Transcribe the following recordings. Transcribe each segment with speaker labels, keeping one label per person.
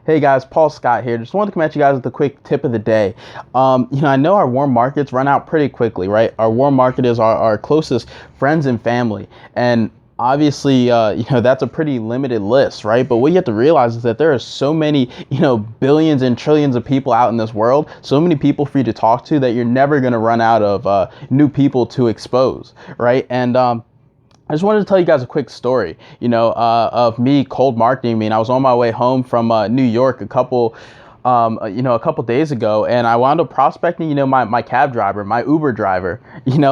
Speaker 1: Hey guys, Paul Scott here. Just wanted to come at you guys with a quick tip of the day. I know our warm markets run out pretty quickly, right? Our warm market is our closest friends and family. And obviously, that's a pretty limited list, right? But what you have to realize is that there are so many, billions and trillions of people out in this world, so many people for you to talk to that you're never going to run out of new people to expose, right? And I just wanted to tell you guys a quick story, of me cold marketing. I mean, I was on my way home from New York a couple days ago, and I wound up prospecting, my cab driver, my Uber driver,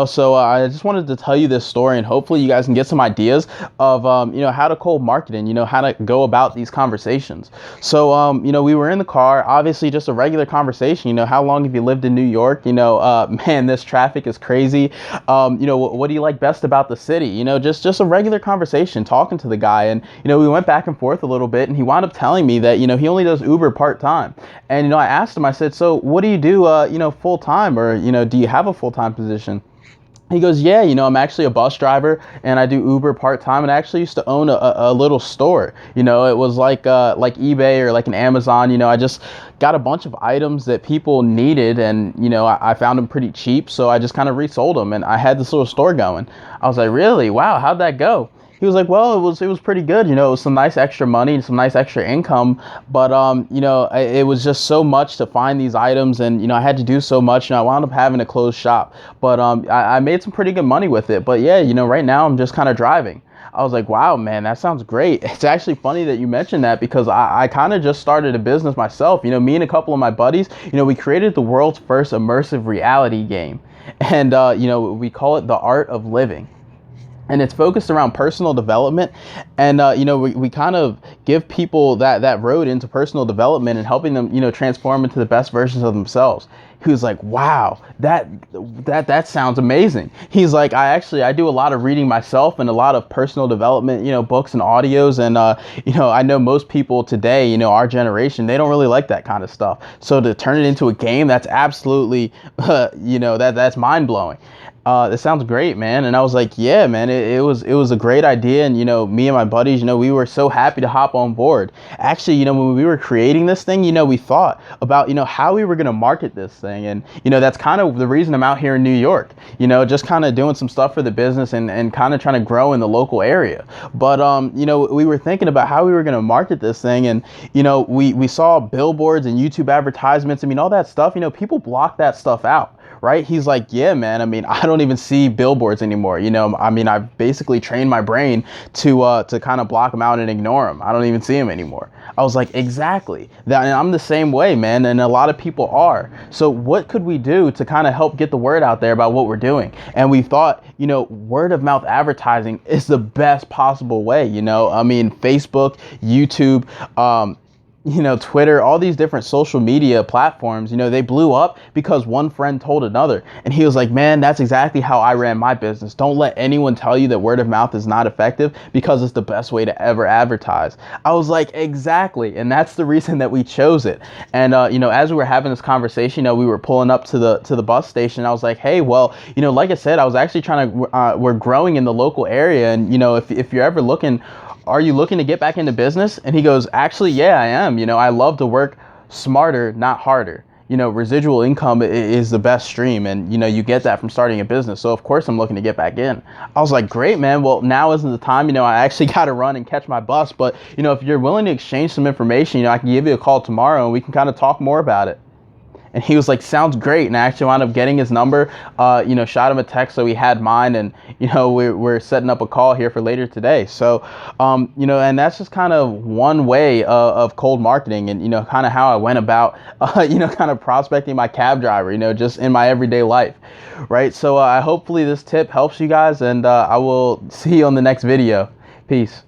Speaker 1: so I just wanted to tell you this story, and hopefully you guys can get some ideas of, how to cold market and, how to go about these conversations. So, we were in the car, obviously just a regular conversation, how long have you lived in New York? Man, this traffic is crazy. What do you like best about the city? Just a regular conversation, talking to the guy. And, we went back and forth a little bit, and he wound up telling me that, he only does Uber part-time. And, I asked him, I said, so what do you do, full time, or, do you have a full-time position? He goes, yeah, I'm actually a bus driver and I do Uber part-time, and I actually used to own a little store. It was like eBay or like an Amazon. I just got a bunch of items that people needed, and, I found them pretty cheap. So I just kind of resold them, and I had this little store going. I was like, really? Wow. How'd that go? He was like, well, it was pretty good. It was some nice extra money and some nice extra income. But, it was just so much to find these items, and, I had to do so much. I wound up having to close shop. But I made some pretty good money with it. But yeah, right now I'm just kind of driving. I was like, wow, man, that sounds great. It's actually funny that you mentioned that, because I kind of just started a business myself. Me and a couple of my buddies, we created the world's first immersive reality game. And, we call it The Art of Living. And it's focused around personal development. And, we kind of give people that road into personal development and helping them, transform into the best versions of themselves. He was like, wow, that sounds amazing. He's like, I do a lot of reading myself and a lot of personal development, books and audios. And, I know most people today, our generation, they don't really like that kind of stuff. So to turn it into a game, that's absolutely, that's mind blowing. It sounds great, man. And I was like, yeah, man, it was a great idea. And, me and my buddies, we were so happy to hop on board. Actually, when we were creating this thing, we thought about, how we were going to market this thing. And, that's kind of the reason I'm out here in New York, just kind of doing some stuff for the business and kind of trying to grow in the local area. But, we were thinking about how we were going to market this thing. And, we saw billboards and YouTube advertisements. All that stuff, people block that stuff out. Right? He's like, yeah, man. I don't even see billboards anymore. I've basically trained my brain to kind of block them out and ignore them. I don't even see them anymore. I was like, exactly. And I'm the same way, man. And a lot of people are. So what could we do to kind of help get the word out there about what we're doing? And we thought, word of mouth advertising is the best possible way. Facebook, YouTube, Twitter, all these different social media platforms, they blew up because one friend told another. And he was like, man, that's exactly how I ran my business. Don't let anyone tell you that word of mouth is not effective, because it's the best way to ever advertise. I was like, exactly. And that's the reason that we chose it. And, as we were having this conversation, we were pulling up to the bus station. I was like, hey, well, like I said, I was actually we're growing in the local area. And, if you're ever looking, are you looking to get back into business? And he goes, actually, yeah, I am. I love to work smarter, not harder. Residual income is the best stream. And, you get that from starting a business. So, of course, I'm looking to get back in. I was like, great, man. Well, now isn't the time. I actually got to run and catch my bus. But, if you're willing to exchange some information, I can give you a call tomorrow and we can kind of talk more about it. And he was like, sounds great. And I actually wound up getting his number, shot him a text so he had mine. And, we're setting up a call here for later today. So, and that's just kind of one way of cold marketing and, kind of how I went about, kind of prospecting my cab driver, just in my everyday life. Right. So hopefully this tip helps you guys, and I will see you on the next video. Peace.